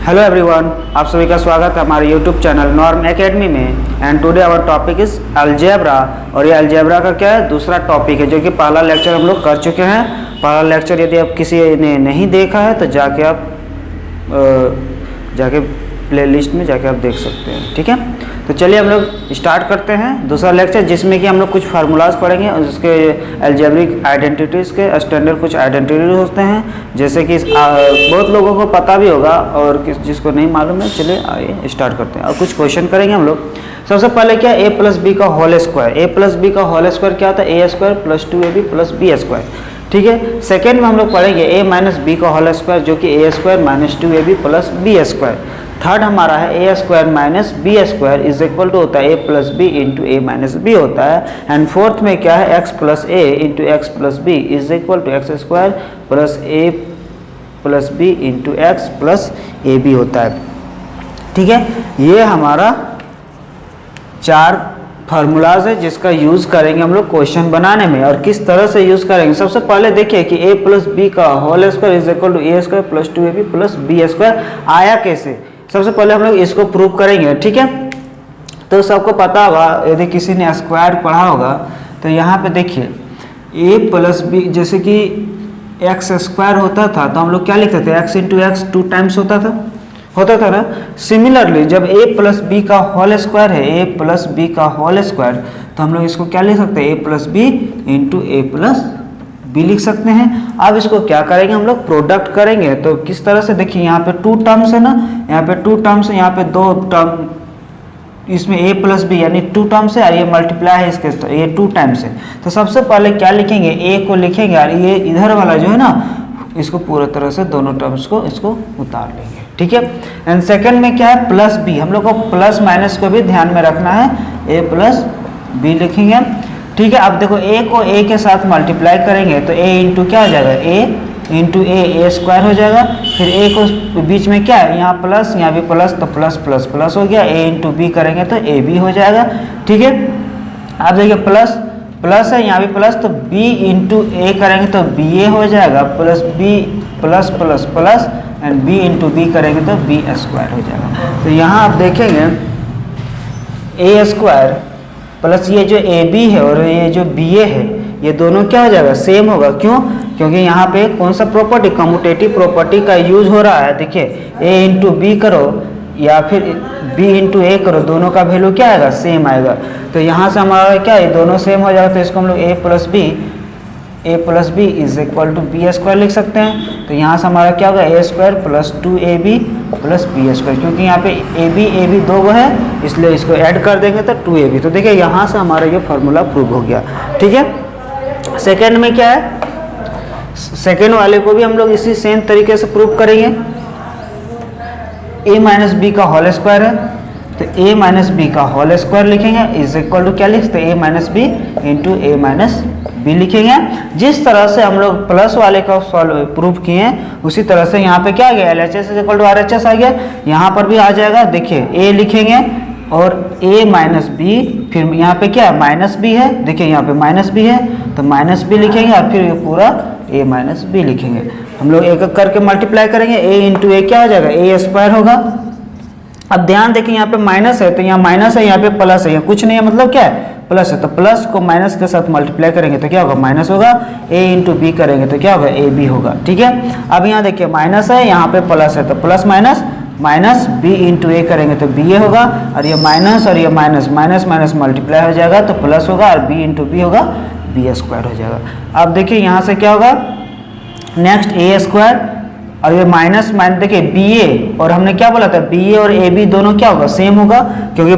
Hello everyone, आप सभी का स्वागत है हमारे यूट्यूब चैनल नॉर्म एकेडमी में। And today our topic is algebra. और ये अलजेब्रा का क्या है, दूसरा टॉपिक है, जो कि पहला लेक्चर हम लोग कर चुके हैं। पहला लेक्चर यदि आप किसी ने नहीं देखा है तो जाके आप प्लेलिस्ट में जाके आप देख सकते हैं। ठीक है, तो चलिए हम लोग स्टार्ट करते हैं दूसरा लेक्चर, जिसमें कि हम लोग कुछ फार्मूलाज पढ़ेंगे और उसके अलजेब्रिक आइडेंटिटीज़ के स्टैंडर्ड कुछ आइडेंटिटीज होते हैं, जैसे कि बहुत लोगों को पता भी होगा और जिसको नहीं मालूम है। चलिए आइए स्टार्ट करते हैं और कुछ क्वेश्चन करेंगे हम लोग। सबसे पहले क्या, ए प्लस बी का whole square. A plus B का होल स्क्वायर क्या होता है, A square plus 2ab plus B square. ठीक है, सेकेंड में हम लोग पढ़ेंगे ए माइनस बी का होल स्क्वायर, जो कि A square minus 2ab plus B square. Third हमारा है A square minus B square is equal to होता है A plus B into A minus B होता है। एंड फोर्थ में क्या है, x plus a into x plus B is equal to x square plus a plus B into x plus a b होता है। ठीक है, ये हमारा 4 फार्मूलाज है जिसका यूज़ करेंगे हम लोग क्वेश्चन बनाने में। और किस तरह से यूज़ करेंगे, सबसे पहले देखिए कि a प्लस बी का whole square is equal to a square plus 2ab plus B square आया कैसे। सबसे पहले हम लोग इसको प्रूव करेंगे। ठीक है, तो सबको पता होगा, यदि किसी ने स्क्वायर पढ़ा होगा तो यहाँ पे देखिए a प्लस बी, जैसे कि एक्स स्क्वायर होता था तो हम लोग क्या लिखते थे, एक्स इंटू एक्स 2 टाइम्स होता था ना। सिमिलरली जब a प्लस बी का होल स्क्वायर है, a प्लस बी का होल स्क्वायर, तो हम लोग इसको क्या लिख सकते हैं, a plus B into A plus b लिख सकते हैं। अब इसको क्या करेंगे, हम लोग प्रोडक्ट करेंगे। तो किस तरह से, देखिए यहाँ पे 2 टर्म्स है ना, यहाँ पे 2 टर्म्स है, यहाँ पे 2 टर्म, इसमें a प्लस बी यानी 2 टर्म्स है और ये मल्टीप्लाई है इसके, तो ये 2 टाइम्स है। तो सबसे पहले क्या लिखेंगे, a को लिखेंगे और ये इधर वाला जो है ना, इसको पूरा तरह से दोनों टर्म्स को इसको उतार लेंगे। ठीक है, एंड सेकंड में क्या है, प्लस बी। हम लोग को प्लस माइनस को भी ध्यान में रखना है, a प्लस बी लिखेंगे। ठीक है, अब देखो a को a के साथ मल्टीप्लाई करेंगे तो a इंटू क्या हो जाएगा, a इंटू ए स्क्वायर हो जाएगा। फिर a को बीच में क्या है, यहाँ प्लस, यहाँ भी प्लस, तो प्लस प्लस प्लस हो गया। a इंटू बी करेंगे तो a भी हो जाएगा। ठीक है, अब देखिए प्लस प्लस है, यहाँ भी प्लस, तो b इंटू ए करेंगे तो ba हो जाएगा, plus b plus plus plus and b into b करेंगे तो b स्क्वायर हो जाएगा। तो यहाँ आप देखेंगे a स्क्वायर प्लस ये जो ए बी है और ये जो बी ए है, ये दोनों क्या हो जाएगा, सेम होगा। क्यों, क्योंकि यहाँ पे कौन सा प्रॉपर्टी, कम्यूटेटिव प्रॉपर्टी का यूज हो रहा है। देखिए a इंटू बी करो या फिर b इंटू ए करो, दोनों का वैल्यू क्या आएगा, सेम आएगा। तो यहाँ से हमारा क्या है, दोनों सेम हो जाएगा। तो इसको हम लोग a plus B is equal to B square लिख सकते हैं। तो यहाँ से हमारा क्या होगा, ए square plus 2ab plus B square, क्योंकि यहाँ पे ए बी 2 है, इसलिए इसको ऐड कर देंगे तो 2ab। तो देखिए यहाँ से हमारा ये फार्मूला प्रूव हो गया। ठीक है, सेकेंड में क्या है, सेकेंड वाले को भी हम लोग इसी सेम तरीके से प्रूव करेंगे। a माइनस बी का होल स्क्वायर है, तो a माइनस बी का होल स्क्वायर लिखेंगे इज इक्वल टू क्या लिखते हैं, a minus B into A minus b लिखेंगे। जिस तरह से हम लोग प्लस वाले का सॉल्व प्रूव किए उसी तरह से यहाँ पे क्या आ गया, LHS is equal to RHS आ गया। यहाँ पर भी आ जाएगा, देखिए a लिखेंगे और a माइनस बी, फिर यहाँ पे क्या माइनस बी है, देखिए यहाँ पे माइनस बी है तो माइनस बी लिखेंगे और फिर ये पूरा a माइनस बी लिखेंगे। हम लोग एक एक करके मल्टीप्लाई करेंगे, a इंटू ए क्या हो जाएगा, a स्क्वायर होगा। अब ध्यान देखिए यहाँ पे माइनस है तो यहाँ माइनस है, यहाँ पे प्लस है, यहाँ कुछ नहीं है, मतलब क्या है, प्लस है। तो प्लस को माइनस के साथ मल्टीप्लाई करेंगे तो क्या होगा, माइनस होगा। a इंटू बी करेंगे तो क्या होगा, ए बी होगा। ठीक है, अब यहाँ देखिए माइनस है, यहाँ पे प्लस है, तो plus minus minus B into A करेंगे तो बी ए होगा। और ये माइनस और ये माइनस माइनस माइनस मल्टीप्लाई हो जाएगा तो प्लस होगा और बी इंटू बी होगा, बी स्क्वायर हो जाएगा। अब देखिए यहाँ से क्या होगा, नेक्स्ट ए स्क्वायर और ये माइनस माइनस, देखिए बी ए और हमने क्या बोला था, बी ए और ए बी दोनों क्या होगा, सेम होगा, क्योंकि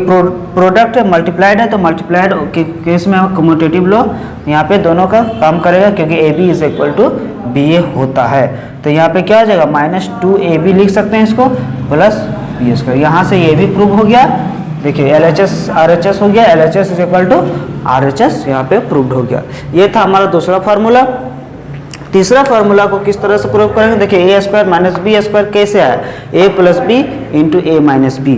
प्रोडक्ट है, मल्टीप्लाइड है, तो मल्टीप्लाइड केस में कम्यूटेटिव लॉ यहाँ पे दोनों का काम करेगा, क्योंकि A B is equal to B A होता है। तो यहाँ पे क्या हो जाएगा, माइनस 2ab लिख सकते हैं इसको, प्लस बी स्क्वायर। यहाँ से ये भी प्रूव हो गया। देखिए LHS RHS हो गया, LHS is equal to RHS यहाँ पे प्रूव्ड हो गया। ये था हमारा दूसरा फार्मूला। तीसरा फार्मूला को किस तरह से प्रूव करेंगे, देखिए a square minus B square कैसे आया, a plus B into A minus b.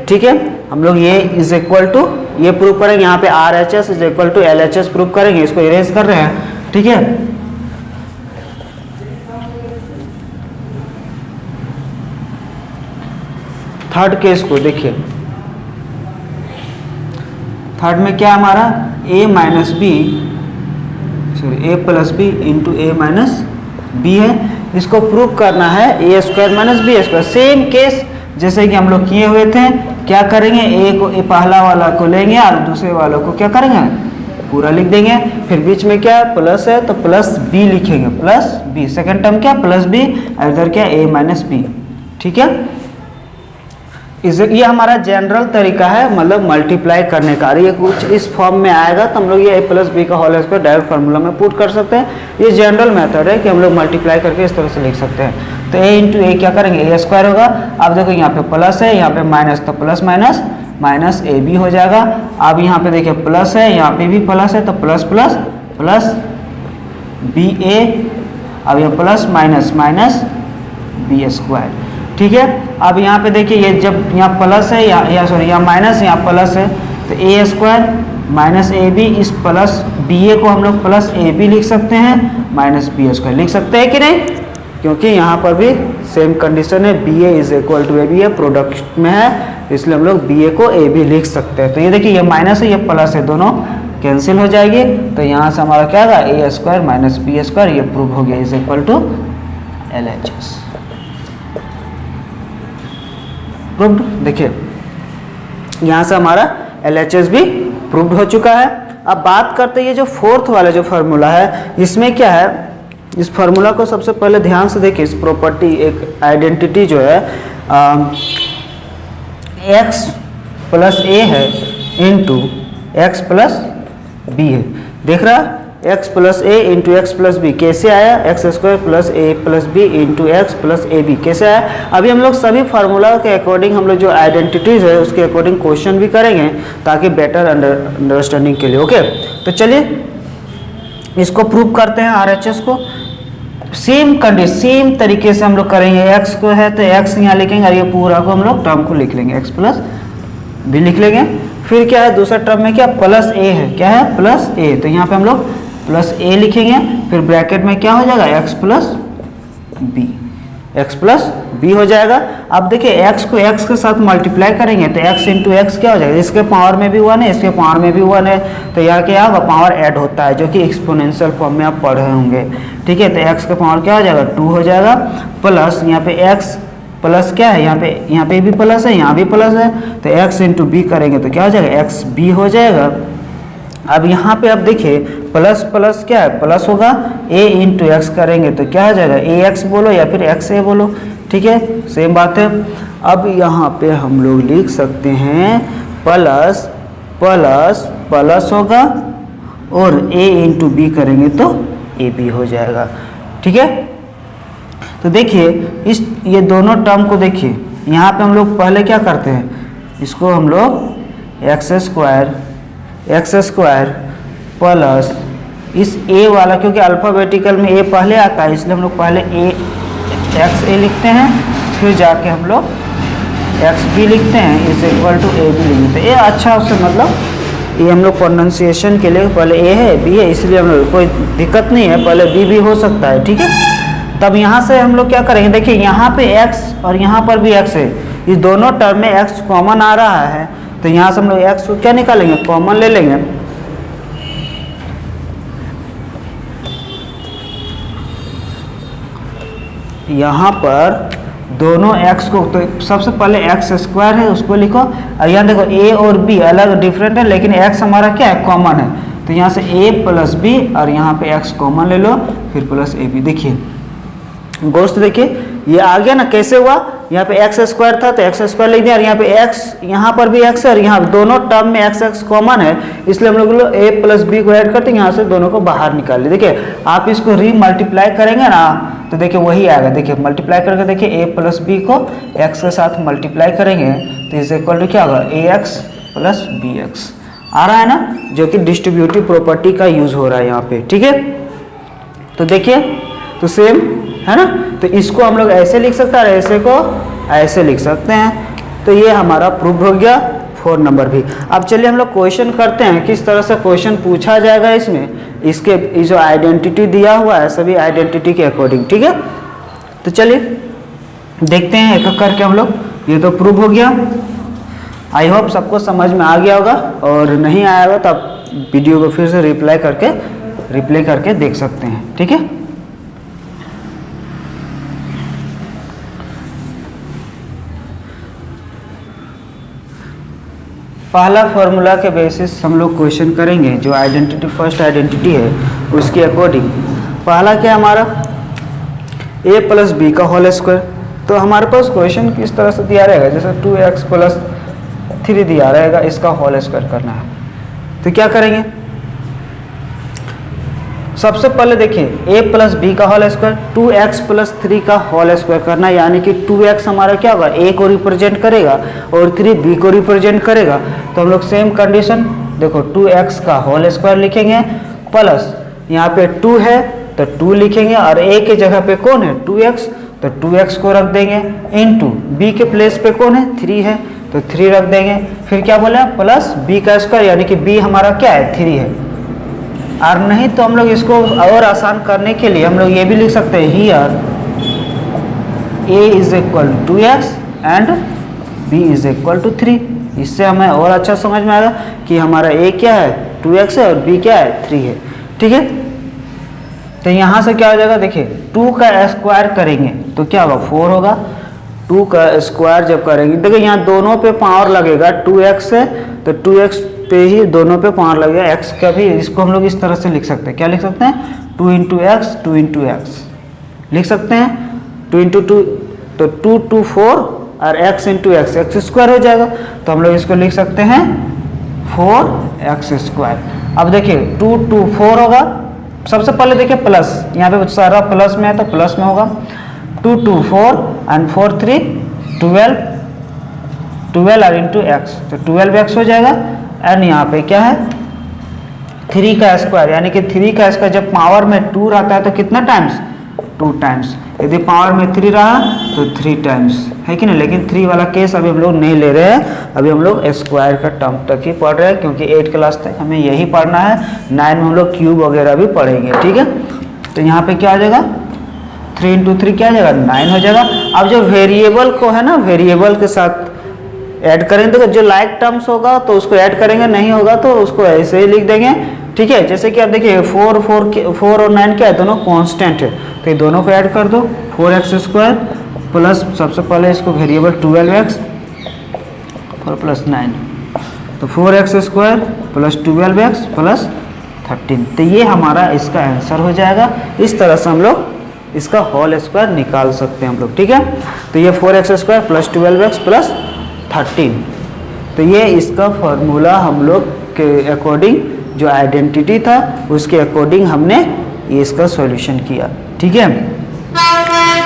ठीक है, हम लोग ये इज इक्वल टू ये प्रूव करेंगे, यहाँ पे RHS is equal to LHS prove करेंगे। इसको इरेज कर रहे हैं। ठीक है, थर्ड केस को देखिए, थर्ड में क्या हमारा a minus B, sorry a plus B into A minus B है। इसको प्रूव करना है A square minus B square. Same case जैसे कि हम लोग किए हुए थे, क्या करेंगे, ए पहला वाला को लेंगे और दूसरे वालों को क्या करेंगे, पूरा लिख देंगे। फिर बीच में क्या प्लस है तो प्लस बी लिखेंगे, प्लस बी। सेकंड टर्म क्या प्लस बी, इधर क्या ए माइनस बी। ठीक है, ये हमारा जनरल तरीका है, मतलब मल्टीप्लाई करने का। ये कुछ इस फॉर्म में आएगा तो हम लोग ये a प्लस बी का होल स्क्वायर डायरेक्ट फार्मूला में पुट कर सकते हैं। ये जनरल मेथड है कि हम लोग मल्टीप्लाई करके इस तरह से लिख सकते हैं। तो a इंटू ए क्या करेंगे, ए स्क्वायर होगा। अब देखो यहाँ पे प्लस है, यहाँ पे माइनस, तो plus minus minus a b हो जाएगा। अब यहाँ पे देखिए प्लस है, यहाँ पे भी प्लस है, तो plus plus plus b a. अब ये plus minus minus B square. ठीक है, अब यहाँ पे देखिए ये जब यहाँ प्लस है या सॉरी यहाँ माइनस, यहाँ प्लस है, तो ए स्क्वायर माइनस ए बी, इस प्लस बी ए को हम लोग प्लस ए बी लिख सकते हैं, माइनस बी स्क्वायर लिख सकते हैं कि नहीं, क्योंकि यहाँ पर भी सेम कंडीशन है, b a is equal to a b है, प्रोडक्ट में है, इसलिए हम लोग बी ए को ए बी लिख सकते हैं। तो ये देखिए ये माइनस है, ये प्लस है, दोनों कैंसिल हो जाएगी। तो यहाँ से हमारा क्या होगा, ए स्क्वायर माइनस बी स्क्वायर, ये प्रूव हो गया, is equal to LHS। Proved. देखिए यहाँ से हमारा LHS भी प्रूव्ड हो चुका है। अब बात करते हैं ये जो फोर्थ वाला जो फार्मूला है, इसमें क्या है, इस फार्मूला को सबसे पहले ध्यान से देखिए। इस प्रॉपर्टी एक आइडेंटिटी जो है x प्लस ए है इंटू एक्स प्लस बी है। देख रहा है, x plus a into x plus b कैसे आया, x square plus a plus B into x plus a b कैसे आया। अभी हम लोग सभी फार्मूला के अकॉर्डिंग हम लोग जो आइडेंटिटीज है उसके अकॉर्डिंग क्वेश्चन भी करेंगे, ताकि बेटर अंडरस्टैंडिंग के लिए। ओके, तो चलिए इसको प्रूव करते हैं RHS को। सेम कंडीशन, सेम तरीके से हम लोग करेंगे। x को है तो x यहाँ लिखेंगे, और ये पूरा को हम लोग टर्म को लिख लेंगे, x प्लस बी लिख लेंगे। फिर क्या है, दूसरा टर्म में क्या प्लस ए है, क्या है प्लस ए, तो यहाँ पे हम लोग प्लस ए लिखेंगे। फिर ब्रैकेट में क्या हो जाएगा, x plus b, x plus b हो जाएगा। अब देखिए x को x के साथ मल्टीप्लाई करेंगे तो x इंटू एक्स क्या हो जाएगा, इसके पावर में भी 1 है, इसके पावर में भी 1 है, तो यहाँ क्या होगा, पावर ऐड होता है, जो कि एक्सपोनेंशियल फॉर्म में आप पढ़े होंगे। ठीक है, तो x का पावर क्या हो जाएगा, 2 हो जाएगा, प्लस यहाँ पे x प्लस क्या है, यहाँ पे भी प्लस है, यहाँ भी प्लस है, तो x इंटू बी करेंगे तो क्या हो जाएगा, एक्स बी हो जाएगा। अब यहाँ पे अब देखिए प्लस प्लस क्या है, प्लस होगा, a इंटू एक्स करेंगे तो क्या हो जाएगा, ए एक्स बोलो या फिर एक्स ए बोलो। ठीक है, सेम बात है। अब यहाँ पे हम लोग लिख सकते हैं प्लस प्लस प्लस होगा, और a इंटू बी करेंगे तो ए बी हो जाएगा। ठीक है, तो देखिए ये दोनों टर्म को देखिए, यहाँ पे हम लोग पहले क्या करते हैं, इसको हम लोग एक्स स्क्वायर प्लस इस a वाला, क्योंकि अल्फ़ाबेटिकल में a पहले आता है, इसलिए हम लोग पहले एक्स ए लिखते हैं, फिर जाके हम लोग एक्स बी लिखते हैं, is equal to a b लिखते हैं। ये अच्छा उससे मतलब ये हम लोग प्रोनाउंसिएशन के लिए पहले a है b है, इसलिए हम लोग कोई दिक्कत नहीं है, पहले b भी हो सकता है। ठीक है, तब यहाँ से हम लोग क्या करेंगे, देखिए यहाँ पे x और यहाँ पर भी x है, इस दोनों टर्म में x कॉमन आ रहा है, तो यहाँ से हम लोग x को क्या निकालेंगे, कॉमन ले लेंगे। यहाँ पर दोनों x को, तो सबसे पहले एक्स स्क्वायर है उसको लिखो, और यहाँ देखो a और b अलग डिफरेंट है, लेकिन x हमारा क्या है, कॉमन है, तो यहाँ से a प्लस बी और यहाँ पे x कॉमन ले लो, फिर प्लस ए बी। देखिए गोश्त देखिए ये आ गया ना, कैसे हुआ, यहाँ पे एक्स स्क्वायर था तो एक्स स्क्वायर लिख दिया, और यहाँ पे एक्स, यहाँ पर भी एक्स है, और यहाँ दोनों टर्म में एक्स एक्स कॉमन है, इसलिए हम लोग ए प्लस बी को ऐड करते हैं, यहाँ से दोनों को बाहर निकाल लिया। देखिए आप इसको री मल्टीप्लाई करेंगे ना, तो देखिए वही आएगा। देखिए मल्टीप्लाई करके देखिए ए प्लस बी को एक्स के साथ मल्टीप्लाई करेंगे तो इज इक्वल टू क्या होगा, ए एक्स प्लस बी एक्स आ रहा है ना, जो कि डिस्ट्रीब्यूटिव प्रॉपर्टी का यूज हो रहा है यहाँ पे। ठीक है, तो देखिए तो सेम है ना, तो इसको हम लोग ऐसे लिख सकते हैं और ऐसे को ऐसे लिख सकते हैं। तो ये हमारा प्रूव हो गया 4 नंबर भी। अब चलिए हम लोग क्वेश्चन करते हैं, किस तरह से क्वेश्चन पूछा जाएगा इसमें, इसके जो आइडेंटिटी दिया हुआ है सभी आइडेंटिटी के अकॉर्डिंग। ठीक है, तो चलिए देखते हैं एक एक करके हम लोग ये तो प्रूव हो गया। आई होप सबको समझ में आ गया होगा, और नहीं आया होगा तो आप वीडियो को फिर से रिप्ले करके देख सकते हैं। ठीक है, पहला फॉर्मूला के बेसिस हम लोग क्वेश्चन करेंगे। जो आइडेंटिटी, फर्स्ट आइडेंटिटी है उसके अकॉर्डिंग पहला क्या हमारा a प्लस बी का होल स्क्वायर। तो हमारे पास क्वेश्चन किस तरह से दिया रहेगा, जैसे 2x प्लस 3 दिया रहेगा, इसका होल स्क्वायर करना है। तो क्या करेंगे, सबसे पहले देखिए a प्लस बी का होल स्क्वायर 2x प्लस 3 का होल स्क्वायर करना है, यानी कि 2x हमारा क्या होगा, a को रिप्रेजेंट करेगा और 3 b को रिप्रेजेंट करेगा। तो हम लोग सेम कंडीशन देखो 2x का होल स्क्वायर लिखेंगे प्लस यहाँ पे 2 है तो 2 लिखेंगे, और a के जगह पे कौन है 2x, तो 2x को रख देंगे, इनटू b के प्लेस पे कौन है 3 है तो 3 रख देंगे। फिर क्या बोला प्लस b का स्क्वायर, यानी कि b हमारा क्या है 3 है। और नहीं तो हम लोग इसको और आसान करने के लिए हम लोग ये भी लिख सकते हैं here a is equal to 2x and b is equal to 3। इससे हमें और अच्छा समझ में आएगा कि हमारा a क्या है 2x है और b क्या है 3 है। ठीक है, तो यहाँ से क्या हो जाएगा, देखिए 2 का स्क्वायर करेंगे तो क्या होगा 4 होगा। 2 का स्क्वायर जब करेंगे, देखिए यहाँ दोनों पे पावर लगेगा, 2x है तो 2x पे ही दोनों पे पावर लगेगा, x का भी। इसको हम लोग इस तरह से लिख सकते हैं, क्या लिख सकते हैं 2 इंटू एक्स 2 इंटू एक्स लिख सकते हैं, 2 इंटू 2 तो 2 2 4 और x into x x square हो जाएगा। तो हम लोग इसको लिख सकते हैं 4x स्क्वायर। अब देखिए 2 2 4 होगा, सबसे पहले देखिए प्लस, यहाँ पे सारा प्लस में है तो प्लस में होगा, 2 2 4 एंड 4 3 12 और इंटू एक्स तो 12x हो जाएगा। एंड यहाँ पे क्या है 3 का स्क्वायर, यानी कि 3 का स्क्वायर जब पावर में 2 रहता है तो कितना टाइम्स 2 टाइम्स, यदि पावर में 3 रहा तो 3 टाइम्स, है कि नहीं। लेकिन 3 वाला केस अभी हम लोग नहीं ले रहे हैं, अभी हम लोग स्क्वायर का टर्म तक ही पढ़ रहे हैं, क्योंकि 8 क्लास तक हमें यही पढ़ना है। 9 में हम लोग क्यूब वगैरह भी पढ़ेंगे। ठीक है, तो यहाँ पे क्या आ जाएगा 3 इंटू 3 क्या आ जाएगा 9 हो जाएगा। अब जो वेरिएबल को है ना, वेरिएबल के साथ ऐड करेंगे तो जो लाइक टर्म्स होगा तो उसको ऐड करेंगे, नहीं होगा तो उसको ऐसे ही लिख देंगे। ठीक है, जैसे कि आप देखिए 4 और 9 क्या है, दोनों कांस्टेंट है, तो ये दोनों को ऐड कर दो 4x स्क्वायर प्लस सबसे पहले इसको वेरिएबल 12x 4 प्लस 9 तो 4x square plus 12x plus 13। तो ये हमारा इसका आंसर हो जाएगा। इस तरह से हम लोग इसका होल स्क्वायर निकाल सकते हैं हम लोग। ठीक है, तो ये 4x square plus 12x plus 13, तो ये इसका फॉर्मूला हम लोग के अकॉर्डिंग जो आइडेंटिटी था उसके अकॉर्डिंग हमने ये इसका सॉल्यूशन किया। ठीक है,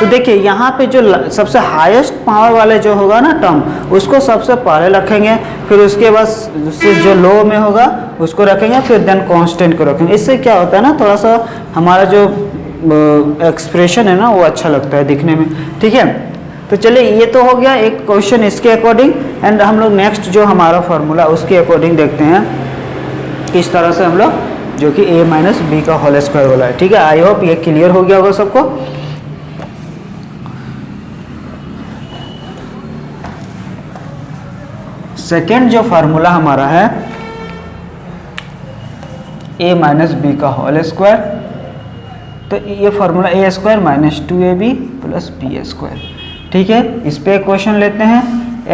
तो देखिए यहाँ पे जो सबसे हाईएस्ट पावर वाले जो होगा ना टर्म उसको सबसे पहले रखेंगे, फिर उसके बाद उससे जो लो में होगा उसको रखेंगे, फिर देन कांस्टेंट को रखेंगे। इससे क्या होता है ना, थोड़ा सा हमारा जो एक्सप्रेशन है ना वो अच्छा लगता है दिखने में। ठीक है, तो चलिए ये तो हो गया एक क्वेश्चन इसके अकॉर्डिंग, एंड हम लोग नेक्स्ट जो हमारा फॉर्मूला उसके अकॉर्डिंग देखते हैं किस तरह से हम लोग, जो कि a माइनस बी का होल स्क्वायर वाला है। ठीक है, आई होप ये क्लियर हो गया होगा सबको। सेकेंड जो फार्मूला हमारा है a माइनस बी का होल स्क्वायर, तो ये formula a square minus 2ab plus B square. ठीक है, इस पे क्वेश्चन लेते हैं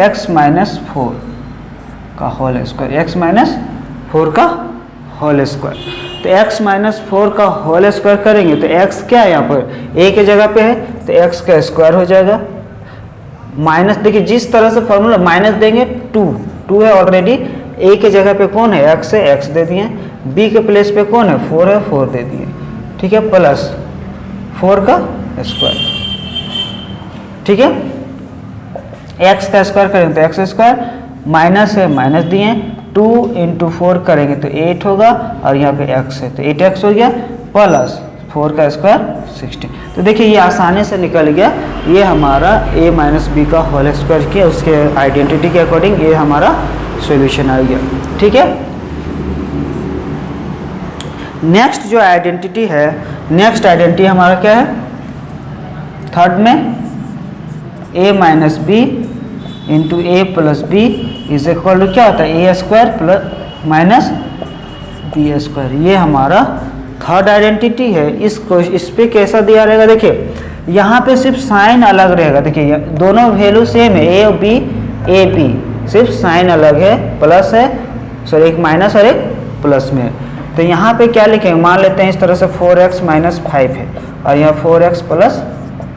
x माइनस 4 का होल स्क्वायर, x माइनस 4 का होल स्क्वायर। तो x माइनस 4 का होल स्क्वायर करेंगे तो x क्या है, यहाँ पर a के जगह पे है तो x का स्क्वायर हो जाएगा। माइनस देखिए जिस तरह से फॉर्मूला माइनस देंगे 2 है ऑलरेडी, a के जगह पे कौन है x है, x दे दिए, b के प्लेस पे कौन है 4 है, 4 दे दिए। ठीक है, प्लस 4 का स्क्वायर। ठीक है, x का स्क्वायर करेंगे तो x स्क्वायर, माइनस है माइनस दिए, 2 इंटू 4 करेंगे तो 8 होगा, और यहाँ पे x है तो 8x हो गया, प्लस 4 का स्क्वायर 16। तो देखिए ये आसानी से निकल गया, ये हमारा a माइनस बी का होल स्क्वायर किया, उसके आइडेंटिटी के अकॉर्डिंग ये हमारा सॉल्यूशन आ गया। ठीक है, नेक्स्ट जो आइडेंटिटी है, नेक्स्ट आइडेंटिटी हमारा क्या है, थर्ड में a minus B into A plus B is equal to क्या होता है A square plus minus B square. ये हमारा थर्ड आइडेंटिटी है। इस पे कैसा दिया रहेगा, देखिए यहाँ पे सिर्फ साइन अलग रहेगा। देखिए दोनों वैल्यू सेम है, ए और बी, ए बी, सिर्फ साइन अलग है, प्लस है, सॉरी एक माइनस और एक प्लस में है। तो यहाँ पे क्या लिखेंगे, मान लेते हैं इस तरह से 4x माइनस 5 है और यहाँ 4x प्लस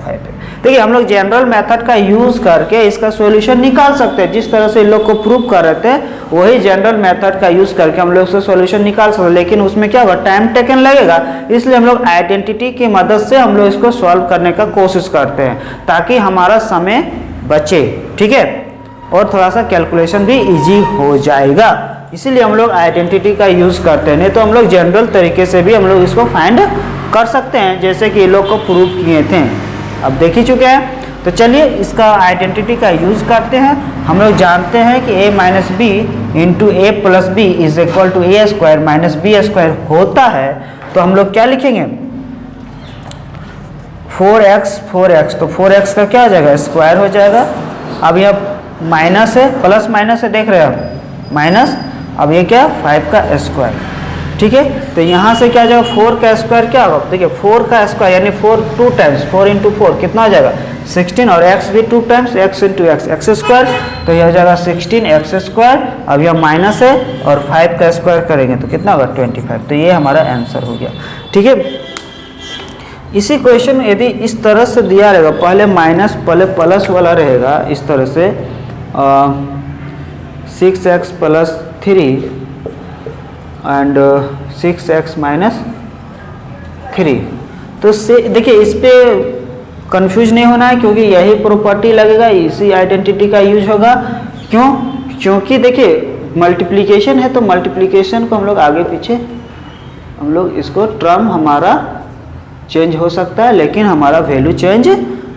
5 है। देखिए हम लोग जनरल मेथड का यूज करके इसका सॉल्यूशन निकाल सकते हैं। जिस तरह से इन लोग को प्रूव कर रहे थे वही जनरल मेथड का यूज करके हम लोग उसका सॉल्यूशन निकाल सकते हैं, लेकिन उसमें क्या होगा, टाइम टेकन लगेगा। इसलिए हम लोग आइडेंटिटी की मदद से हम लोग इसको सॉल्व करने का कोशिश करते हैं ताकि हमारा समय बचे, ठीक है, और थोड़ा सा कैलकुलेशन भी इजी हो जाएगा। इसीलिए हम लोग आइडेंटिटी का यूज करते हैं, नहीं तो हम लोग जनरल तरीके से भी हम लोग इसको फाइंड कर सकते हैं, जैसे कि ये लोग को प्रूव किए थे, अब देख ही चुके हैं। तो चलिए इसका आइडेंटिटी का यूज करते हैं। हम लोग जानते हैं कि a minus B into A plus B is equal to a square minus B square होता है। तो हम लोग क्या लिखेंगे, 4x, तो 4x का क्या हो जाएगा, स्क्वायर हो जाएगा। अब यह माइनस है, प्लस माइनस है, देख रहे हैं आप, माइनस, अब ये क्या, 5 का स्क्वायर, ठीक है। तो यहाँ से क्या जाएगा, 4 का स्क्वायर क्या होगा, देखिए 4 का स्क्वायर यानी 4 2 टाइम्स, 4 इंटू 4 कितना हो जाएगा 16, और x भी 2 times, x into x square, तो यह हो जाएगा 16x स्क्वायर। अब यह माइनस है और 5 का स्क्वायर करेंगे तो कितना होगा 25। तो ये हमारा आंसर हो गया, ठीक है। इसी क्वेश्चन में यदि इस तरह से दिया रहेगा, पहले माइनस पहले प्लस वाला रहेगा इस तरह से 6x plus 3 and 6x minus 3, तो से देखिए इस पे कंफ्यूज नहीं होना है क्योंकि यही प्रॉपर्टी लगेगा, इसी आइडेंटिटी का यूज होगा। क्यों, क्योंकि देखिए मल्टीप्लिकेशन है तो मल्टीप्लिकेशन को हम लोग आगे पीछे हम लोग इसको टर्म हमारा चेंज हो सकता है लेकिन हमारा वैल्यू चेंज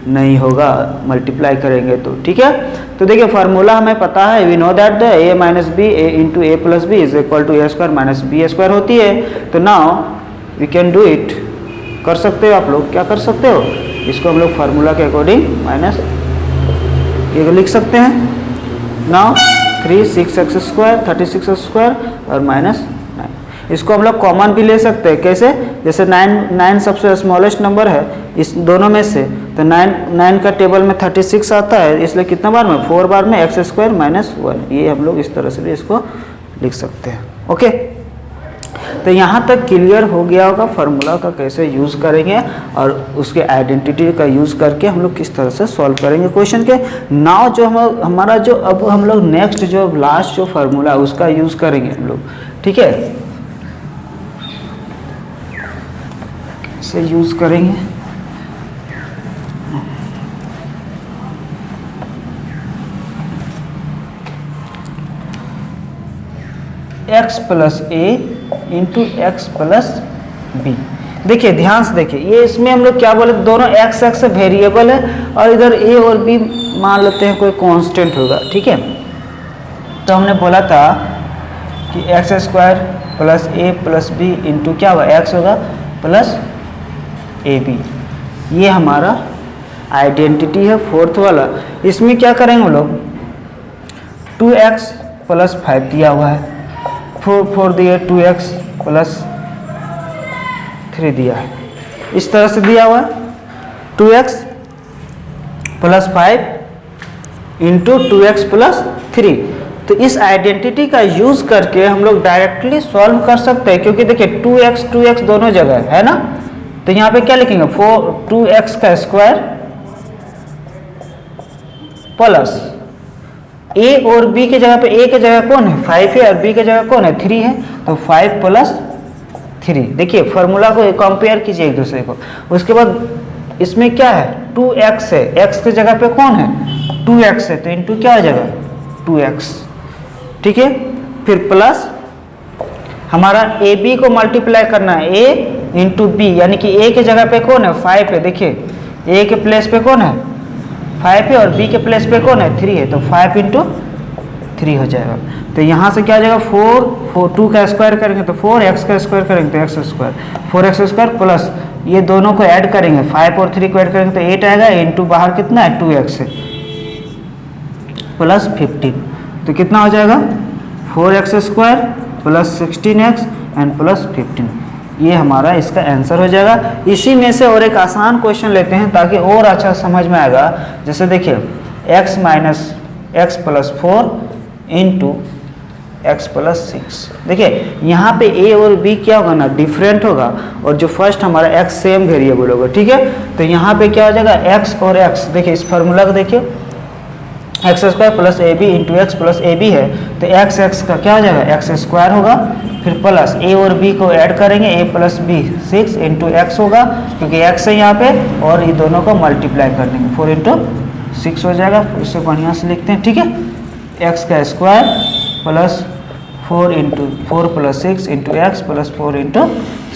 नहीं होगा मल्टीप्लाई करेंगे तो, ठीक है। तो देखिए फार्मूला हमें पता है, we know that the a minus b a into A plus B is equal to a square minus B square होती है। तो now we can do it, कर सकते हो आप लोग, क्या कर सकते हो, इसको हम लोग फार्मूला के अकॉर्डिंग माइनस ये लिख सकते हैं। नाउ 3 6x स्क्वायर 36 स्क्वायर और माइनस 9, इसको हम लोग कॉमन भी ले सकते हैं। कैसे, जैसे 9 सबसे स्मॉलेस्ट नंबर है इस दोनों में से, तो 9 का टेबल में 36 आता है, इसलिए कितना बार में 4 बार में x स्क्वायर माइनस 1, ये हम लोग इस तरह से भी इसको लिख सकते हैं। ओके, तो यहाँ तक क्लियर हो गया होगा फार्मूला का कैसे यूज़ करेंगे और उसके आइडेंटिटी का यूज़ करके हम लोग किस तरह से सॉल्व करेंगे क्वेश्चन के। नाउ जो हमारा जो अब हम लोग नेक्स्ट जो लास्ट जो फार्मूला उसका यूज़ करेंगे हम लोग, ठीक है, कैसे यूज़ करेंगे, x plus a into x plus B. देखिए ध्यान से देखिए, ये इसमें हम लोग क्या बोले, दोनों x वेरिएबल है और इधर a और b मान लेते हैं कोई कांस्टेंट होगा, ठीक है। तो हमने बोला था कि x square plus a plus B into क्या होगा x होगा प्लस ए बी, ये हमारा आइडेंटिटी है फोर्थ वाला। इसमें क्या करेंगे हम लोग, 2x प्लस 5 दिया हुआ है, 4 दिए, 2x प्लस 3 दिया है, इस तरह से दिया हुआ है 2x plus 5 into 2x plus 3। तो इस आइडेंटिटी का यूज करके हम लोग डायरेक्टली सॉल्व कर सकते हैं क्योंकि देखिए 2x दोनों जगह है ना। तो यहाँ पे क्या लिखेंगे, 2x का स्क्वायर प्लस a और b के जगह पे a के जगह कौन है 5 है और b के जगह कौन है 3 है, तो 5 प्लस 3। देखिए फार्मूला को कंपेयर कीजिए एक दूसरे को। उसके बाद इसमें क्या है 2x है, x के जगह पे कौन है 2x है, तो इंटू क्या हो जाएगा 2x, ठीक है। फिर प्लस हमारा ए बी को मल्टीप्लाई करना है a इंटू बी, यानी कि a के जगह पे कौन है 5 है, देखिए a के प्लेस पे कौन है 5 है और b के प्लेस पे कौन है 3 है, तो 5 इंटू 3 हो जाएगा। तो यहाँ से क्या हो जाएगा 4 2 का स्क्वायर करेंगे तो 4x का स्क्वायर करेंगे तो x square, 4x square plus ये दोनों को ऐड करेंगे 5 और 3 को ऐड करेंगे तो 8 आएगा, इंटू बाहर कितना है 2x है, प्लस 15, तो कितना हो जाएगा 4x² plus 16x and plus 15। ये हमारा इसका आंसर हो जाएगा। इसी में से और एक आसान क्वेश्चन लेते हैं ताकि और अच्छा समझ में आएगा। जैसे देखिए x minus x plus 4 into x plus 6। देखिए यहाँ पे a और b क्या होगा ना, डिफरेंट होगा, और जो फर्स्ट हमारा x सेम वेरिएबल होगा, ठीक है। तो यहाँ पे क्या हो जाएगा x और x, देखिए इस फार्मूला को देखिए, x² plus ab into x plus ab है, तो x का क्या हो जाएगा x² होगा, फिर प्लस a और b को ऐड करेंगे, a plus b 6 into x होगा, क्योंकि x है यहाँ पे, और ये दोनों को मल्टीप्लाई कर देंगे, 4 इंटू 6 हो जाएगा। इसे बढ़िया से लिखते हैं, ठीक है, x का square plus 4 into 4 plus 6 into x plus 4 into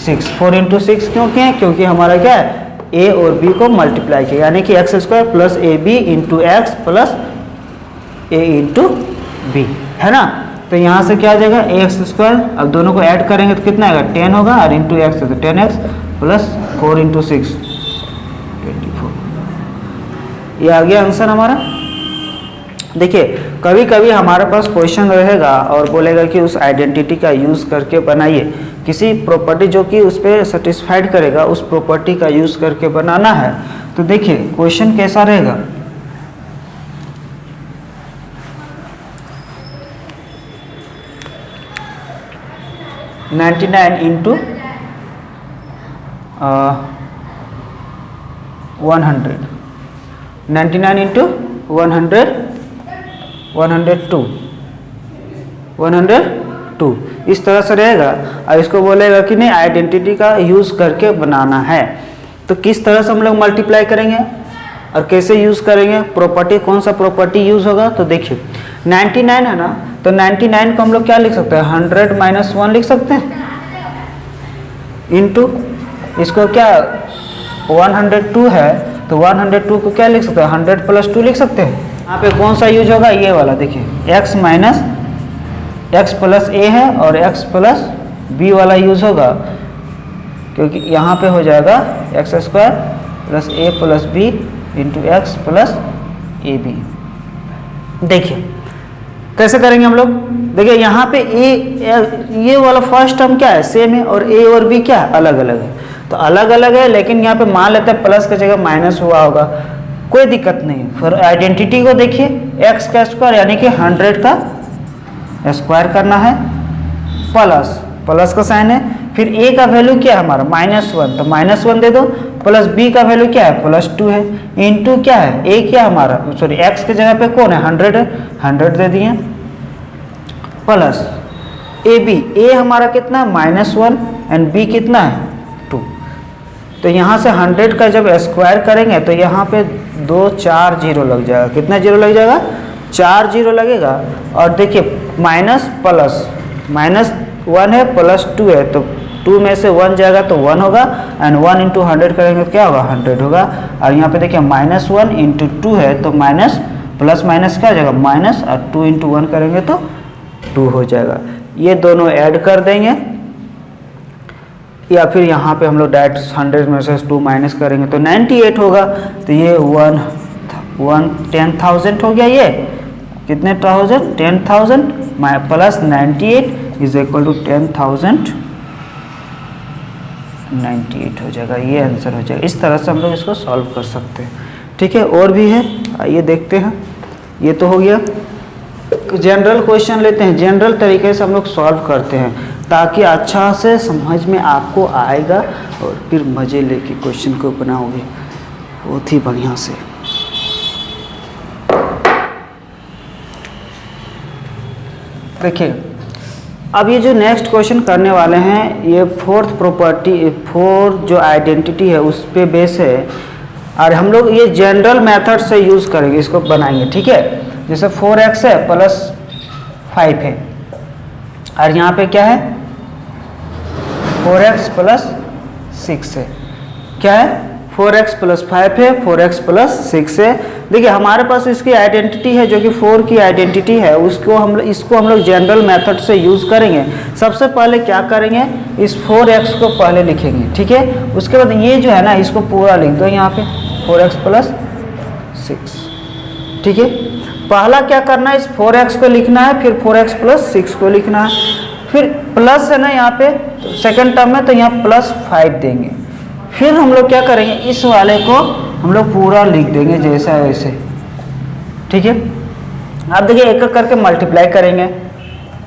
6। 4 into 6 क्यों किया, क्योंकि हमारा क्या है a और b को मल्टीप्लाई किया, यानी कि x² plus ab into x plus a into b, है ना। तो यहाँ से क्या आ जाएगा ax², अब दोनों को ऐड करेंगे तो कितना आएगा 10 होगा, और इंटू एक्स है तो 10x प्लस 4 इंटू 6 24। ये आ गया आंसर हमारा। देखिए कभी कभी हमारे पास क्वेश्चन रहेगा और बोलेगा कि उस आइडेंटिटी का यूज़ करके बनाइए, किसी प्रॉपर्टी जो कि उस पर सेटिस्फाइड करेगा, उस प्रॉपर्टी का यूज़ करके बनाना है। तो देखिए क्वेश्चन कैसा रहेगा, नाइन्टी नाइन इंटू 100, 99 इंटू 102 इस तरह से रहेगा। और इसको बोलेगा कि नहीं आइडेंटिटी का यूज़ करके बनाना है, तो किस तरह से हम लोग मल्टीप्लाई करेंगे और कैसे यूज़ करेंगे, प्रॉपर्टी कौन सा प्रॉपर्टी यूज़ होगा। तो देखिए 99 है ना, तो 99 को हम लोग क्या लिख सकते हैं 100 माइनस 1 लिख सकते हैं, इंटू इसको क्या 102 है तो 102 को क्या लिख सकते हैं 100 प्लस 2 लिख सकते हैं। यहाँ पे कौन सा यूज होगा, ये वाला देखिए x minus x plus a है और x प्लस b वाला यूज होगा, क्योंकि यहाँ पे हो जाएगा x² plus a plus b into x plus a b. देखिए कैसे करेंगे हम लोग, देखिए यहाँ पे ये वाला फर्स्ट टर्म क्या है सेम है, और a और b क्या है अलग अलग है, तो अलग अलग है, लेकिन यहाँ पे मान लेते हैं प्लस की जगह माइनस हुआ होगा, कोई दिक्कत नहीं। फिर आइडेंटिटी को देखिए x का स्क्वायर यानी कि 100 का स्क्वायर करना है, प्लस का साइन है, फिर a का वैल्यू क्या है हमारा -1, तो -1 दे दो, प्लस b का वैल्यू क्या है +2 है, इंटू क्या है a क्या हमारा सॉरी x के जगह पे कौन है 100 है, 100 दे दिए, प्लस a हमारा कितना -1 एंड b कितना है 2। तो यहाँ से 100 का जब स्क्वायर करेंगे तो यहाँ पे 2 4 0 लग जाएगा, कितना जीरो लग जाएगा 4 0 लगेगा। और देखिए माइनस प्लस -1 है प्लस 2 है, तो 2 में से 1 जाएगा तो 1 होगा, एंड 1 इंटू 100 करेंगे तो क्या होगा 100 होगा। और यहाँ पे देखिए -1 इंटू 2 है तो माइनस प्लस माइनस क्या हो जाएगा माइनस, और 2 इंटू 1 करेंगे तो 2 हो जाएगा। ये दोनों ऐड कर देंगे, या फिर यहाँ पे हम लोग डायरेक्ट 100 में से 2 माइनस करेंगे तो 98 होगा। तो ये 10,000 हो गया, ये कितने 10,000 प्लस 98 इज इक्वल टू 10,098 हो जाएगा, ये आंसर हो जाएगा। इस तरह से हम लोग इसको सॉल्व कर सकते हैं, ठीक है। और भी है, आइए देखते हैं। ये तो हो गया, जनरल क्वेश्चन लेते हैं, जनरल तरीके से हम लोग सॉल्व करते हैं ताकि अच्छा से समझ में आपको आएगा और फिर मज़े लेके क्वेश्चन को बनाओगे बहुत ही बढ़िया से। देखिए अब ये जो नेक्स्ट क्वेश्चन करने वाले हैं ये फोर्थ जो आइडेंटिटी है उस पे बेस है, और हम लोग ये जनरल मेथड से यूज़ करेंगे, इसको बनाएंगे, ठीक है। जैसे 4x है प्लस 5 है, और यहाँ पे क्या है 4x प्लस 6 है, क्या है 4x प्लस 5 है, 4x प्लस 6 है। देखिए हमारे पास इसकी आइडेंटिटी है जो कि 4 की आइडेंटिटी है, इसको हम लोग जनरल मेथड से यूज़ करेंगे। सबसे पहले क्या करेंगे, इस 4x को पहले लिखेंगे, ठीक है। उसके बाद ये जो है ना इसको पूरा लिख दो यहाँ पे 4x प्लस 6, ठीक है। पहला क्या करना है, इस 4x को लिखना है, फिर 4x + 6 को लिखना है, फिर प्लस है ना यहाँ पे सेकंड टर्म में, तो यहाँ +5 देंगे। फिर हम लोग क्या करेंगे, इस वाले को हम लोग पूरा लिख देंगे जैसा है वैसे, ठीक है। आप देखिए एक एक करके मल्टीप्लाई करेंगे,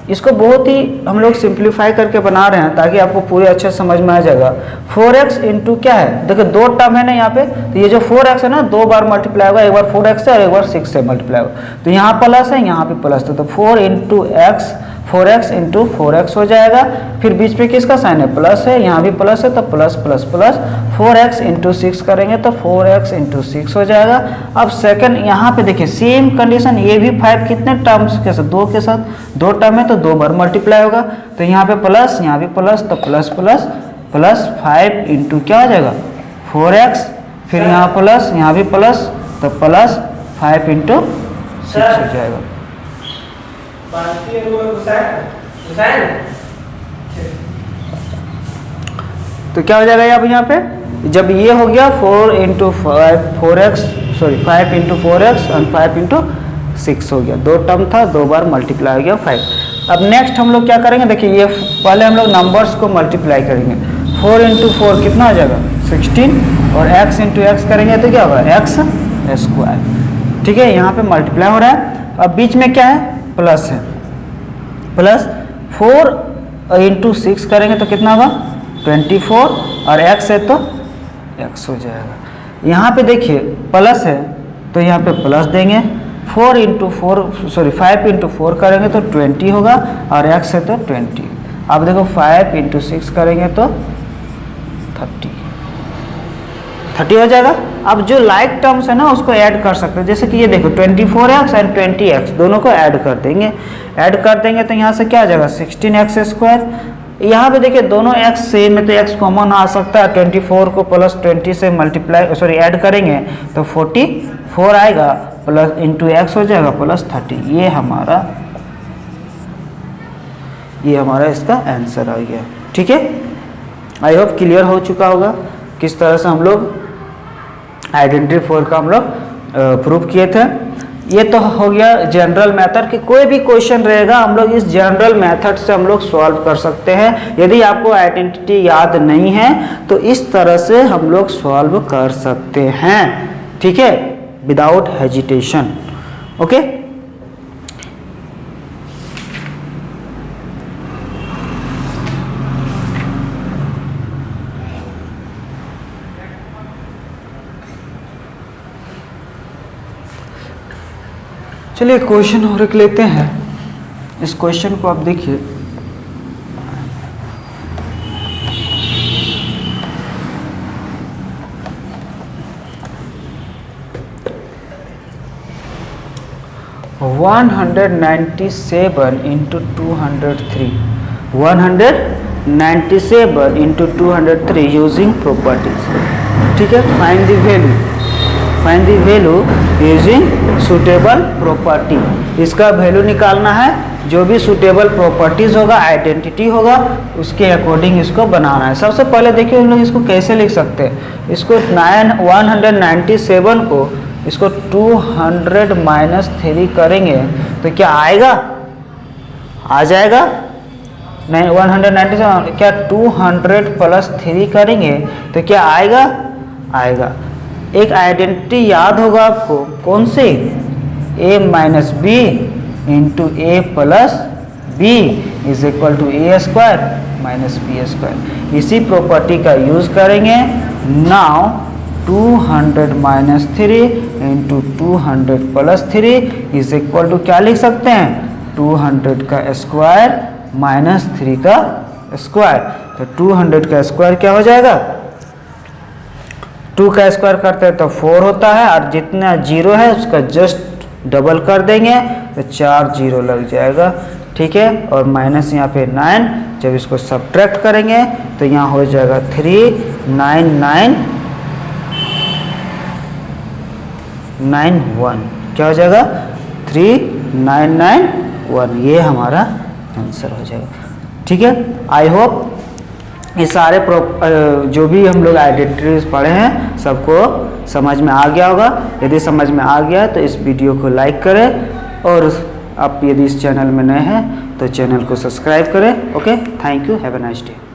इसको बहुत ही हम लोग सिंप्लीफाई करके बना रहे हैं ताकि आपको पूरे अच्छे समझ में आ जाएगा। 4x इंटू क्या है, देखिए 2 टर्म है ना यहाँ पे, तो ये जो 4x है ना 2 बार मल्टीप्लाई होगा, एक बार 4x से और एक बार 6 से मल्टीप्लाई होगा, तो यहाँ प्लस है यहाँ पे प्लस, तो 4x इंटू 4x हो जाएगा। फिर बीच में किसका साइन है, प्लस है, यहाँ भी प्लस है तो plus plus plus, 4x into 6 करेंगे तो 4x इंटू 6 हो जाएगा। अब सेकंड यहाँ पे देखिए सेम कंडीशन, ये भी 5 कितने टर्म्स के साथ, 2 के साथ, 2 टर्म है तो 2 बार मल्टीप्लाई होगा, तो यहाँ पे प्लस यहाँ भी प्लस, तो प्लस प्लस प्लस 5 इंटू क्या हो जाएगा 4x, फिर यहाँ प्लस यहाँ भी प्लस, तो प्लस 5 इंटू 6 हो जाएगा। तो क्या हो जाएगा अब यहाँ पे, जब ये हो गया 5 इंटू 4x और 5 इंटू 6 हो गया, 2 टर्म था 2 बार मल्टीप्लाई हो गया 5। अब नेक्स्ट हम लोग क्या करेंगे, देखिए ये पहले हम लोग नंबर्स को मल्टीप्लाई करेंगे, 4 इंटू 4 कितना हो जाएगा 16, और x इंटू एक्स करेंगे तो क्या होगा x², ठीक है। यहाँ पे मल्टीप्लाई हो रहा है। अब बीच में क्या है, प्लस है, प्लस 4 इंटू 6 करेंगे तो कितना होगा 24, और x है तो x हो जाएगा। यहाँ पे देखिए प्लस है तो यहाँ पे प्लस देंगे, 5 इंटू 4 करेंगे तो 20 होगा, और x है तो 20। अब देखो 5 इंटू 6 करेंगे तो 30 हो जाएगा। अब जो लाइक टर्म्स है ना उसको ऐड कर सकते हैं, जैसे कि ये देखो 24x एंड 20x दोनों को ऐड कर देंगे, तो यहाँ से क्या आ जाएगा 16x²। यहाँ पे देखिए दोनों x सेम है तो x कॉमन आ सकता है, 24 को प्लस 20 से ऐड करेंगे तो 44 आएगा, प्लस इंटू एक्स हो जाएगा प्लस 30। ये हमारा इसका आंसर आ गया, ठीक है। आई होप क्लियर हो चुका होगा किस तरह से हम लोग आइडेंटिटी 4 का हम लोग प्रूव किए थे। ये तो हो गया जनरल मेथड कि कोई भी क्वेश्चन रहेगा हम लोग इस जनरल मेथड से हम लोग सॉल्व कर सकते हैं। यदि आपको आइडेंटिटी याद नहीं है तो इस तरह से हम लोग सॉल्व कर सकते हैं, ठीक है, विदाउट हेजिटेशन। ओके, चलिए क्वेश्चन और एक लेते हैं। इस क्वेश्चन को आप देखिए, (197 into 203) 197 into 203 यूजिंग प्रॉपर्टीज, ठीक है। Find the value using suitable property. इसका वैल्यू निकालना है, जो भी सुटेबल प्रॉपर्टीज होगा, आइडेंटिटी होगा, उसके अकॉर्डिंग इसको बनाना है। सबसे पहले देखिए हम लोग इसको कैसे लिख सकते हैं। इसको 197 को इसको 200 माइनस 3 करेंगे तो क्या आएगा, आ जाएगा नहीं। 197 क्या 200 प्लस 3 करेंगे तो क्या आएगा, आएगा। एक आइडेंटिटी याद होगा आपको, कौन सी, a minus B into A plus B is equal to a² minus b²। इसी प्रॉपर्टी का यूज करेंगे। Now 200 minus 3 into 200 plus 3 is equal to क्या लिख सकते हैं, 200 का स्क्वायर माइनस 3 का स्क्वायर। तो 200 का स्क्वायर क्या हो जाएगा, 2 का स्क्वायर करते हैं तो 4 होता है, और जितना 0 है उसका जस्ट डबल कर देंगे तो 4 0 लग जाएगा, ठीक है। और माइनस यहाँ पे 9, जब इसको सब्ट्रैक्ट करेंगे तो यहाँ हो जाएगा 3991। क्या हो जाएगा, 3991। ये हमारा आंसर हो जाएगा, ठीक है। आई होप ये सारे जो भी हम लोग आइडेंटिटीज पढ़े हैं सबको समझ में आ गया होगा। यदि समझ में आ गया तो इस वीडियो को लाइक करें और आप यदि इस चैनल में नए हैं तो चैनल को सब्सक्राइब करें। Okay, thank you, have a nice day.